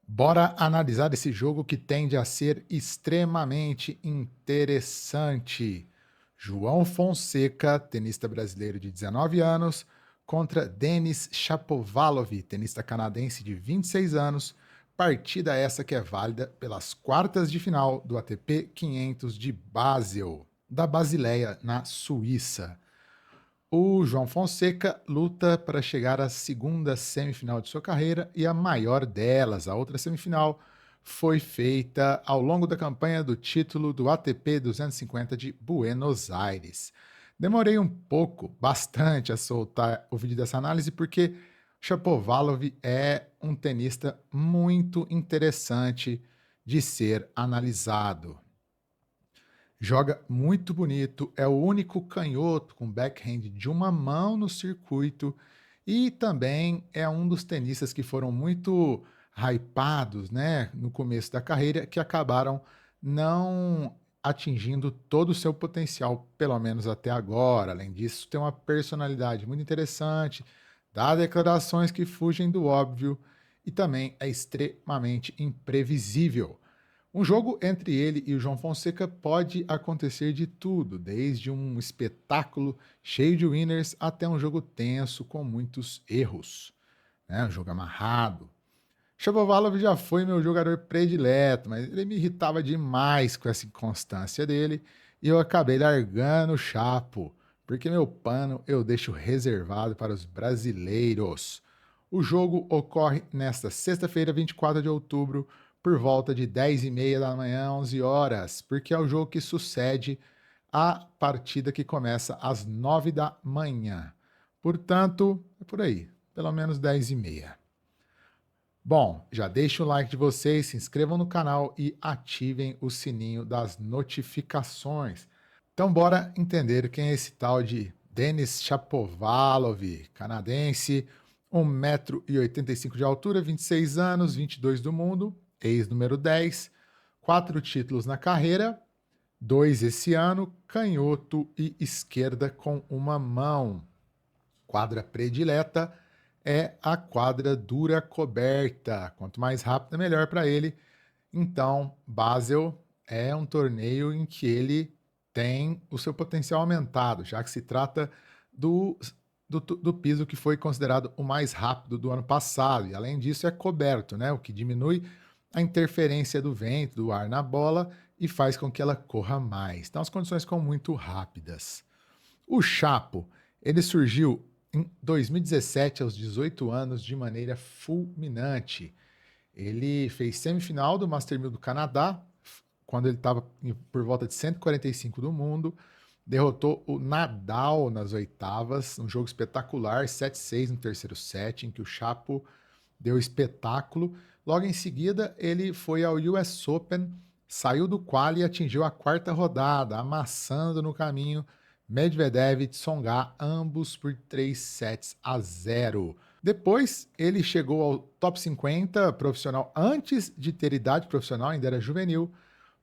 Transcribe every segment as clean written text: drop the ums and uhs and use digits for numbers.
Bora analisar esse jogo que tende a ser extremamente interessante. João Fonseca, tenista brasileiro de 19 anos, contra Denis Shapovalov, tenista canadense de 26 anos. Partida essa que é válida pelas quartas de final do ATP 500 de Basel, da Basileia, na Suíça. O João Fonseca luta para chegar à segunda semifinal de sua carreira e a maior delas, a outra semifinal, foi feita ao longo da campanha do título do ATP 250 de Buenos Aires. Demorei um pouco, bastante, a soltar o vídeo dessa análise porque Shapovalov é um tenista muito interessante de ser analisado. Joga muito bonito, é o único canhoto com backhand de uma mão no circuito e também é um dos tenistas que foram muito hypados, né, no começo da carreira, que acabaram não atingindo todo o seu potencial, pelo menos até agora. Além disso, tem uma personalidade muito interessante, dá declarações que fugem do óbvio e também é extremamente imprevisível. Um jogo entre ele e o João Fonseca pode acontecer de tudo, desde um espetáculo cheio de winners até um jogo tenso com muitos erros, né? Um jogo amarrado. Shapovalov já foi meu jogador predileto, mas ele me irritava demais com essa inconstância dele e eu acabei largando o Chapo, porque meu pano eu deixo reservado para os brasileiros. O jogo ocorre nesta sexta-feira, 24 de outubro, por volta de 10h30 da manhã, 11 horas, porque é o jogo que sucede à partida que começa às 9 da manhã. Portanto, é por aí, pelo menos 10h30. Bom, já deixa o like de vocês, se inscrevam no canal e ativem o sininho das notificações. Então bora entender quem é esse tal de Denis Shapovalov, canadense, 1,85 m de altura, 26 anos, 22 do mundo, ex-número 10, 4 títulos na carreira, 2 esse ano, canhoto e esquerda com uma mão. Quadra predileta é a quadra dura coberta. Quanto mais rápida, melhor para ele. Então, Basel é um torneio em que ele tem o seu potencial aumentado, já que se trata do piso que foi considerado o mais rápido do ano passado. E, além disso, é coberto, né? O que diminui a interferência do vento, do ar na bola e faz com que ela corra mais. Então, as condições ficam muito rápidas. O Chapo, ele surgiu em 2017, aos 18 anos, de maneira fulminante. Ele fez semifinal do Master 1000 do Canadá, quando ele estava por volta de 145 do mundo, derrotou o Nadal nas oitavas, um jogo espetacular, 7-6 no terceiro set, em que o Chapo deu espetáculo. Logo em seguida, ele foi ao US Open, saiu do quali e atingiu a quarta rodada, amassando no caminho Medvedev e Tsonga, ambos por 3-0. Depois, ele chegou ao top 50 profissional antes de ter idade profissional, ainda era juvenil,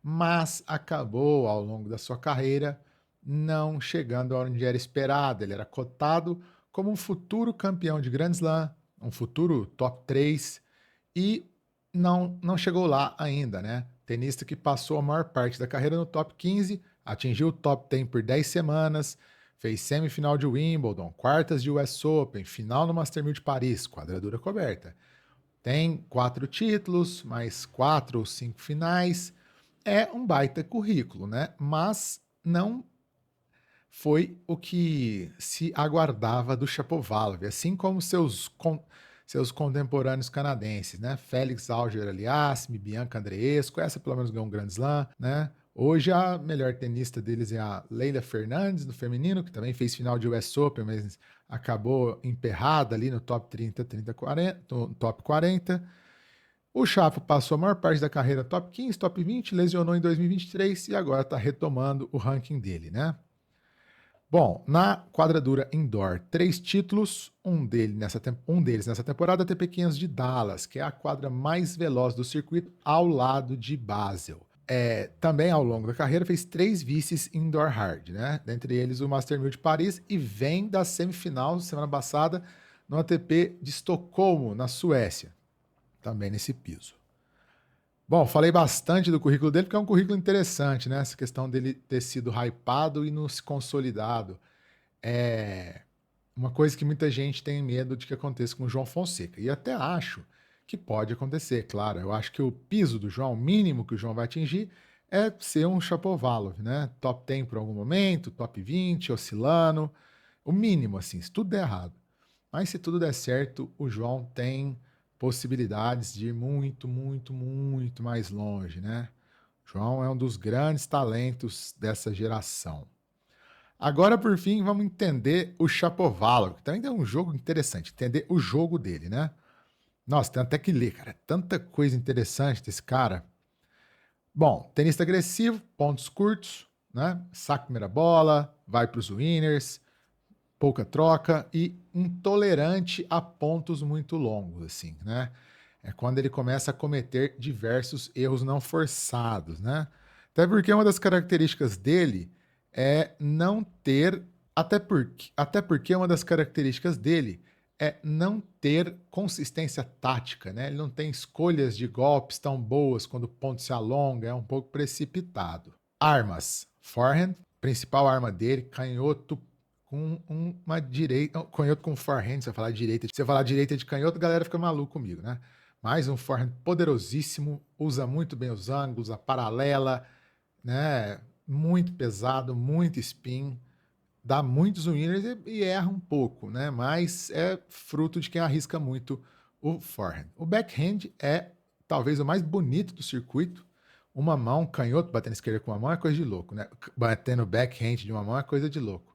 mas acabou ao longo da sua carreira não chegando onde era esperado. Ele era cotado como um futuro campeão de Grand Slam, um futuro top 3 e não chegou lá ainda, né? Tenista que passou a maior parte da carreira no top 15, atingiu o top 10 por 10 semanas, fez semifinal de Wimbledon, quartas de US Open, final no Master 1000 de Paris, quadradura coberta. Tem 4 títulos, mais 4 ou 5 finais. É um baita currículo, né? Mas não foi o que se aguardava do Shapovalov, assim como seus contemporâneos canadenses, né? Félix Auger-Aliassime, Bianca Andreescu, essa pelo menos ganhou um Grand Slam, né? Hoje a melhor tenista deles é a Leila Fernandes, no feminino, que também fez final de US Open, mas acabou emperrada ali no top 30, 30, 40, no top 40. O Chapo passou a maior parte da carreira top 15, top 20, lesionou em 2023 e agora está retomando o ranking dele, né? Bom, na quadradura indoor, 3 títulos, um deles nessa temporada, ATP 500 de Dallas, que é a quadra mais veloz do circuito, ao lado de Basel. Também, ao longo da carreira, fez 3 vices indoor hard, né? Dentre eles o Master 1000 de Paris e vem da semifinal semana passada no ATP de Estocolmo, na Suécia, também nesse piso. Bom, falei bastante do currículo dele porque é um currículo interessante, né? Essa questão dele ter sido hypado e não se consolidado. É uma coisa que muita gente tem medo de que aconteça com o João Fonseca. E até acho que pode acontecer, claro. Eu acho que o piso do João, o mínimo que o João vai atingir, é ser um Shapovalov, né? Top 10 por algum momento, top 20, oscilando. O mínimo, assim, se tudo der errado. Mas se tudo der certo, o João tem possibilidades de ir muito, muito, muito mais longe, né? O João é um dos grandes talentos dessa geração. Agora, por fim, vamos entender o Shapovalov, que também é um jogo interessante, entender o jogo dele, né? Nossa, tem até que ler, cara. Tanta coisa interessante desse cara. Bom, tenista agressivo, pontos curtos, né? Saca a primeira bola, vai para os winners, pouca troca e intolerante a pontos muito longos, assim, né? É quando ele começa a cometer diversos erros não forçados, né? Até porque uma das características dele é não ter, até porque uma das características dele é não ter consistência tática, né? Ele não tem escolhas de golpes tão boas quando o ponto se alonga, é um pouco precipitado. Armas, forehand, principal arma dele, canhoto com uma direita, canhoto com forehand, se eu falar direita de canhoto, a galera fica maluco comigo, né? Mais um forehand poderosíssimo, usa muito bem os ângulos, a paralela, né? Muito pesado, muito spin, dá muitos winners e erra um pouco, né? Mas é fruto de quem arrisca muito o forehand. O backhand é talvez o mais bonito do circuito. Uma mão, canhoto batendo esquerda com uma mão é coisa de louco, né? Batendo backhand de uma mão é coisa de louco.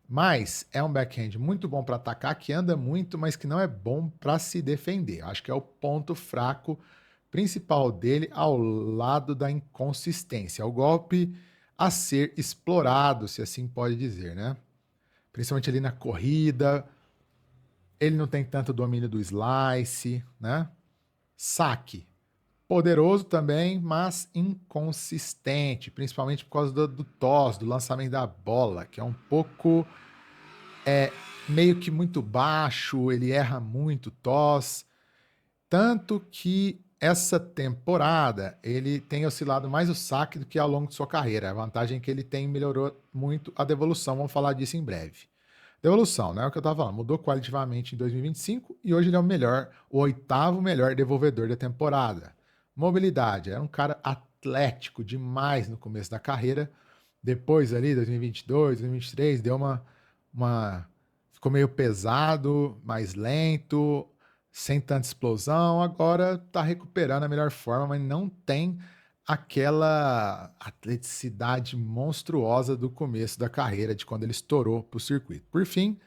Mas é um backhand muito bom para atacar, que anda muito, mas que não é bom para se defender. Acho que é o ponto fraco principal dele ao lado da inconsistência. É o golpe a ser explorado, se assim pode dizer, né? Principalmente ali na corrida. Ele não tem tanto domínio do slice, né? Saque. Poderoso também, mas inconsistente, principalmente por causa do toss, do lançamento da bola, que é um pouco meio que muito baixo, ele erra muito toss, tanto que essa temporada ele tem oscilado mais o saque do que ao longo de sua carreira. A vantagem é que ele melhorou muito a devolução, vamos falar disso em breve. Devolução, né? É o que eu estava falando, mudou qualitativamente em 2025 e hoje ele é o oitavo melhor devolvedor da temporada. Mobilidade, era um cara atlético demais no começo da carreira. Depois ali, 2022, 2023, deu uma ficou meio pesado, mais lento, sem tanta explosão. Agora está recuperando a melhor forma, mas não tem aquela atleticidade monstruosa do começo da carreira, de quando ele estourou para o circuito. Por fim,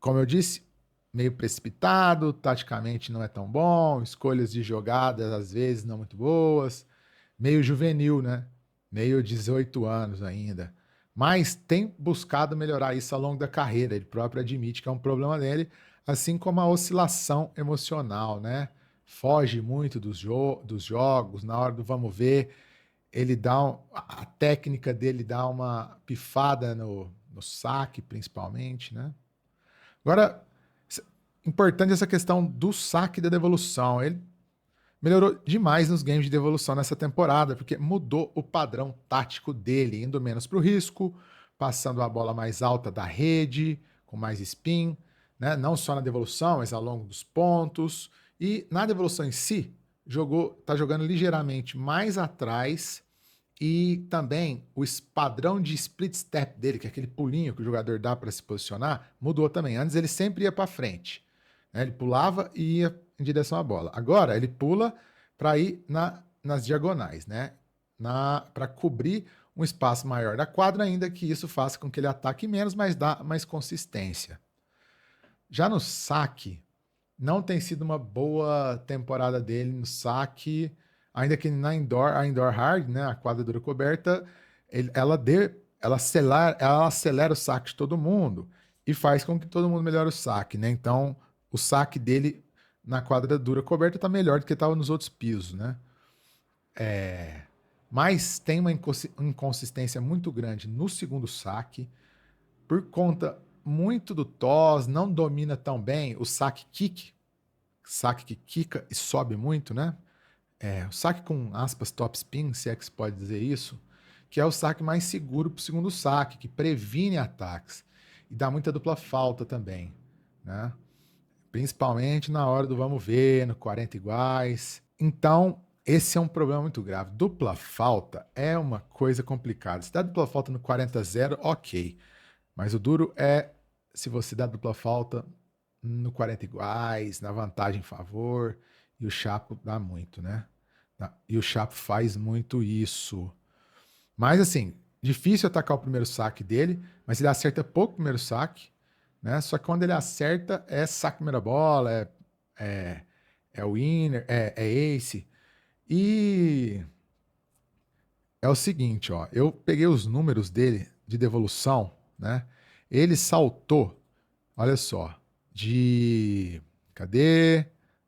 como eu disse, meio precipitado, taticamente não é tão bom, escolhas de jogadas às vezes não muito boas, meio juvenil, né? Meio 18 anos ainda. Mas tem buscado melhorar isso ao longo da carreira. Ele próprio admite que é um problema dele, assim como a oscilação emocional, né? Foge muito dos jogos, na hora do vamos ver, ele dá a técnica dele dá uma pifada no saque, principalmente, né? Agora, importante essa questão do saque e da devolução. Ele melhorou demais nos games de devolução nessa temporada, porque mudou o padrão tático dele, indo menos para o risco, passando a bola mais alta da rede, com mais spin, né? Não só na devolução, mas ao longo dos pontos. E na devolução em si, tá jogando ligeiramente mais atrás e também o padrão de split step dele, que é aquele pulinho que o jogador dá para se posicionar, mudou também. Antes ele sempre ia para frente, né? Ele pulava e ia em direção à bola. Agora ele pula para ir nas diagonais, né? Para cobrir um espaço maior da quadra, ainda que isso faça com que ele ataque menos, mas dá mais consistência. Já no saque, não tem sido uma boa temporada dele no saque, ainda que a indoor hard, né, a quadra dura coberta, ela acelera o saque de todo mundo e faz com que todo mundo melhore o saque, né? Então, o saque dele na quadra dura coberta está melhor do que estava nos outros pisos, né? Mas tem uma inconsistência muito grande no segundo saque, por conta muito do toss, não domina tão bem o saque kick, saque que quica e sobe muito, né? o saque com aspas top spin, se é que se pode dizer isso, que é o saque mais seguro para o segundo saque, que previne ataques e dá muita dupla falta também, né? Principalmente na hora do vamos ver, no 40 iguais. Então, esse é um problema muito grave. Dupla falta é uma coisa complicada. Se dá dupla falta no 40-0, ok. Mas o duro é se você dá dupla falta no 40 iguais, na vantagem em favor, e o Chapo dá muito, né? E o Chapo faz muito isso. Mas assim, difícil atacar o primeiro saque dele, mas ele acerta pouco o primeiro saque, né? Só que quando ele acerta, é saque primeira bola, é, é winner, é ace. E é o seguinte, ó, eu peguei os números dele de devolução, né? Ele saltou, olha só, de. Cadê?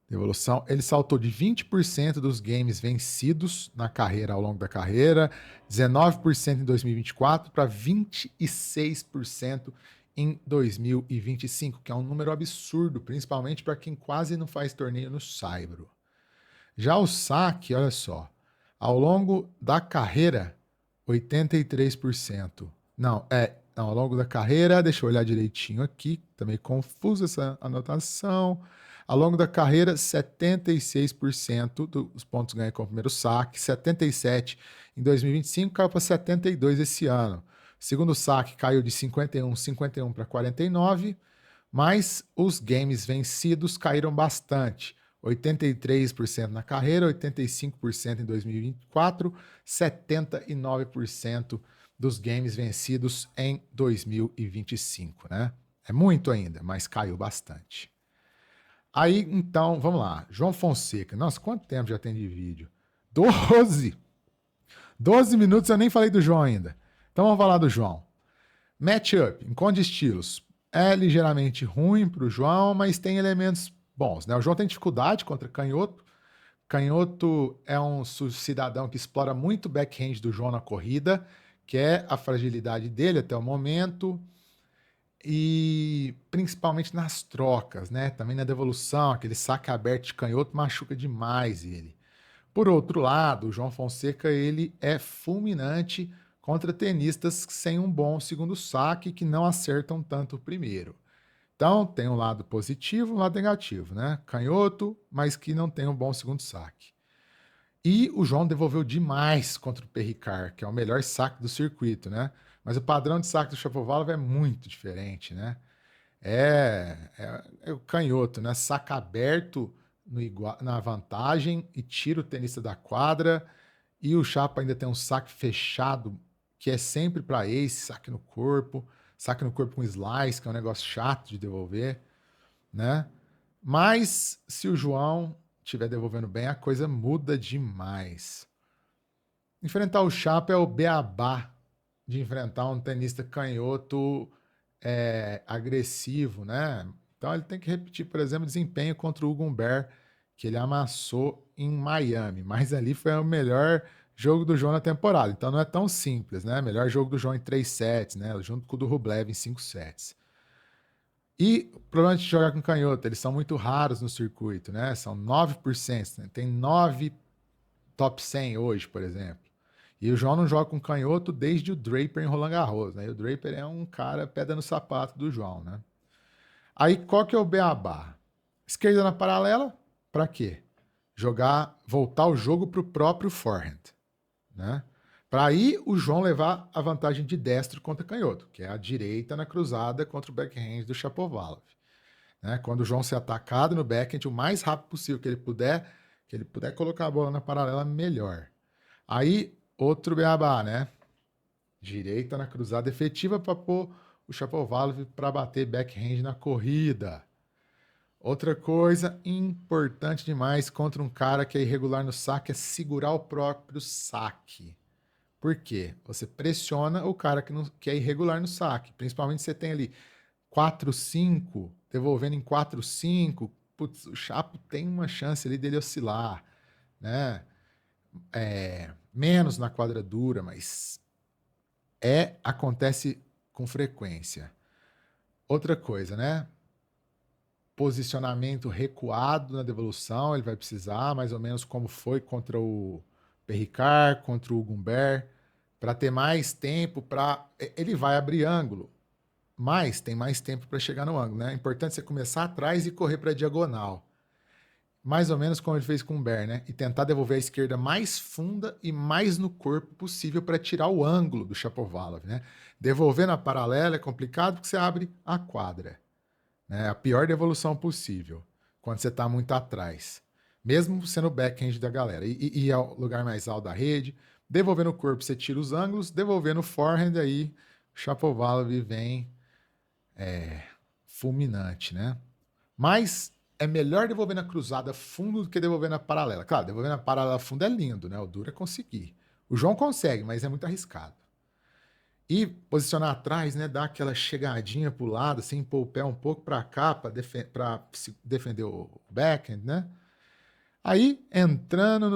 Devolução. Ele saltou de 20% dos games vencidos na carreira ao longo da carreira, 19% em 2024 para 26% em 2025, que é um número absurdo, principalmente para quem quase não faz torneio no Saibro. Já o saque, olha só, ao longo da carreira, 83%. Não, ao longo da carreira, deixa eu olhar direitinho aqui, tá meio confusa essa anotação. Ao longo da carreira, 76% dos pontos ganha com o primeiro saque, 77 em 2025, caiu para 72 esse ano. O segundo saque caiu de 51 para 49, mas os games vencidos caíram bastante. 83% na carreira, 85% em 2024, 79% dos games vencidos em 2025, né? É muito ainda, mas caiu bastante. Aí, então, vamos lá. João Fonseca. Nossa, quanto tempo já tem de vídeo? 12! 12 minutos, eu nem falei do João ainda. Então vamos falar do João. Matchup, encontre estilos. É ligeiramente ruim para o João, mas tem elementos bons, né? O João tem dificuldade contra canhoto. Canhoto é um cidadão que explora muito o backhand do João na corrida, que é a fragilidade dele até o momento, e principalmente nas trocas, né? Também na devolução, aquele saque aberto de canhoto machuca demais ele. Por outro lado, o João Fonseca ele é fulminante contra tenistas sem um bom segundo saque que não acertam tanto o primeiro. Então, tem um lado positivo e um lado negativo, né? Canhoto, mas que não tem um bom segundo saque. E o João devolveu demais contra o Perricard, que é o melhor saque do circuito, né? Mas o padrão de saque do Shapovalov é muito diferente, né? É o canhoto, né? Saca aberto na vantagem e tira o tenista da quadra. E o Chapa ainda tem um saque fechado, que é sempre para ace, saque no corpo com slice, que é um negócio chato de devolver, né? Mas se o João estiver devolvendo bem, a coisa muda demais. Enfrentar o Chapa é o beabá de enfrentar um tenista canhoto agressivo, né? Então ele tem que repetir, por exemplo, desempenho contra o Hugo Humbert, que ele amassou em Miami, mas ali foi o melhor jogo do João na temporada, então não é tão simples, né? Melhor jogo do João em 3 sets, né? Junto com o do Rublev em 5 sets. E o problema de jogar com canhoto, eles são muito raros no circuito, né? São 9%, né? Tem 9 top 100 hoje, por exemplo. E o João não joga com canhoto desde o Draper em Roland Garros, né? E o Draper é um cara pedra no sapato do João, né? Aí qual que é o beabá? Esquerda na paralela, para quê? Voltar o jogo para o próprio forehand, né? Para aí o João levar a vantagem de destro contra canhoto, que é a direita na cruzada contra o backhand do Shapovalov, né? Quando o João ser atacado no backhand o mais rápido possível que ele puder colocar a bola na paralela, melhor. Aí outro beabá, né? Direita na cruzada efetiva para pôr o Shapovalov para bater backhand na corrida. Outra coisa importante demais contra um cara que é irregular no saque é segurar o próprio saque. Por quê? Você pressiona o cara que é irregular no saque. Principalmente se você tem ali 4-5, devolvendo em 4-5. Putz, o Chapo tem uma chance ali dele oscilar, né? Menos na quadra dura, mas acontece com frequência. Outra coisa, né? posicionamento recuado na devolução, ele vai precisar, mais ou menos como foi contra o Perricard, contra o Gumbert, para ter mais tempo para... Ele vai abrir ângulo, mas tem mais tempo para chegar no ângulo, né? É importante você começar atrás e correr para a diagonal. Mais ou menos como ele fez com o Gumbert, né? E tentar devolver a esquerda mais funda e mais no corpo possível para tirar o ângulo do Shapovalov, né? Devolver na paralela é complicado porque você abre a quadra. Né? A pior devolução possível, quando você está muito atrás. Mesmo sendo o backhand da galera. E ao lugar mais alto da rede. Devolver no corpo, você tira os ângulos. Devolver no forehand, aí o Shapovalov vem fulminante, né? Mas é melhor devolver na cruzada fundo do que devolver na paralela. Claro, devolver na paralela fundo é lindo, né? O duro é conseguir. O João consegue, mas é muito arriscado. E posicionar atrás, né? Dar aquela chegadinha pro lado, assim, pôr o pé um pouco para cá, para defender o backhand, né? Aí, entrando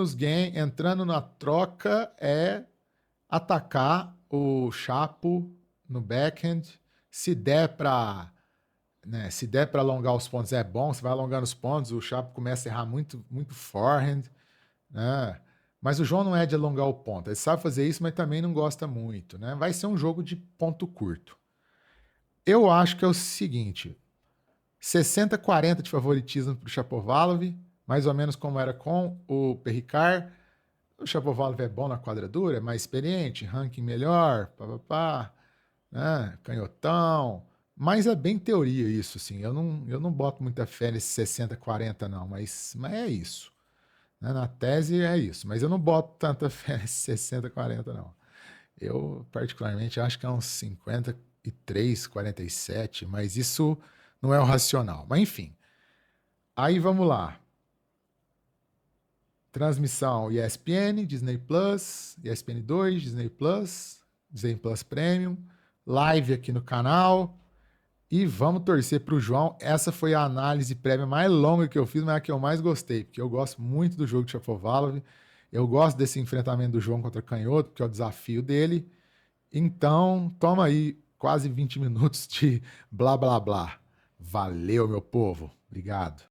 na troca, é atacar o Chapo no backhand. Se der para alongar os pontos, é bom. Você vai alongando os pontos, o Chapo começa a errar muito, muito forehand, né? Mas o João não é de alongar o ponto. Ele sabe fazer isso, mas também não gosta muito, né? Vai ser um jogo de ponto curto. Eu acho que é o seguinte: 60-40 de favoritismo para o Shapovalov, mais ou menos como era com o Perricard. O Shapovalov é bom na quadradura, é mais experiente, ranking melhor, papapá, né? Canhotão. Mas é bem teoria isso, assim. Eu não boto muita fé nesse 60-40, não, mas é isso. Né? Na tese é isso, mas eu não boto tanta fé nesse 60-40, não. Eu, particularmente, acho que é uns 53-47, mas isso não é o racional. Mas, enfim. Aí, vamos lá. Transmissão ESPN, Disney Plus, ESPN 2, Disney Plus Premium, live aqui no canal. E vamos torcer para o João. Essa foi a análise prévia mais longa que eu fiz, mas a que eu mais gostei, porque eu gosto muito do jogo de Shapovalov. Eu gosto desse enfrentamento do João contra Canhoto, que é o desafio dele. Então, toma aí quase 20 minutos de blá blá blá. Valeu, meu povo. Obrigado.